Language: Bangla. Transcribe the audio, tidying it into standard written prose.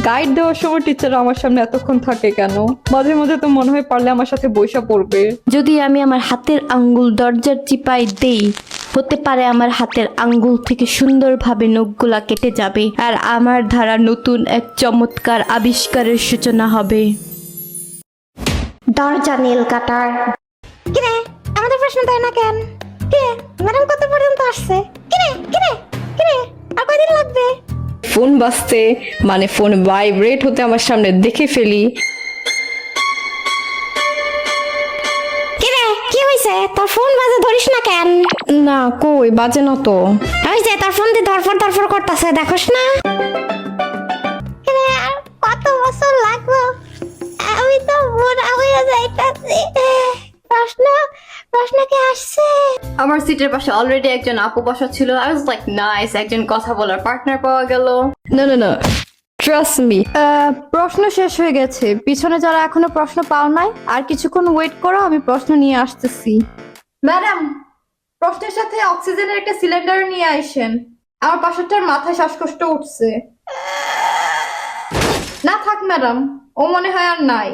গাইড দেওয়ার সময় টিচার আমার সামনে এতক্ষণ থাকে কেন? মাঝে মাঝে তো মনে হয় পারলে আমার সাথে বইসা পড়বে। যদি আমি আমার হাতের আঙ্গুল দরজার চিপায় দেই, হতে পারে আমার হাতের আঙ্গুল থেকে সুন্দরভাবে নখগুলা কেটে যাবে আর আমার ধারা নতুন এক চমৎকার আবিষ্কারের সূচনা হবে। দরজা নীল কাটার। কিরে আমাদের প্রশ্ন দেয় না কেন? কিরে ম্যাডাম কত পর্যন্ত আসছে? কিরে কিরে কিরে আর কয়দিন লাগবে? ফোন বাজতে মানে ফোন ভাইব্রেট হতে আমার সামনে দেখে ফেলি। কিরে কি হইছে? তোর ফোন বাজে ধরিস না কেন? না কই বাজে না তো। ওই যে তোর ফোন দিয়ে ধরফর ধরফর করতেছে, দেখোস না? কিরে আর কত বছর লাগবে? আমি তো বুড়া হয়ে যাইতাছি। প্রশ্ন প্রশ্ন কি আসছে? আমার সিটের পাশে অলরেডি একজন আপু বসা ছিল। আই ওয়াজ লাইক নাইস, একজন কথা বলার পার্টনার পাওয়া গেল। না না না, ট্রাস্ট মি। প্রশ্ন শেষ হয়ে গেছে। পিছনে যারা এখনো প্রশ্ন পাও নাই, আর কিছুক্ষণ ওয়েট করো, আমি প্রশ্ন নিয়ে আসতেছি। ম্যাডাম, প্রশ্নের সাথে অক্সিজেনের একটা সিলিন্ডার নিয়ে আইসেন। আমার পাশেরটার মাথায় শ্বাসকষ্ট উঠছে। না থাক ম্যাডাম, ও মনে হয় আর নাই।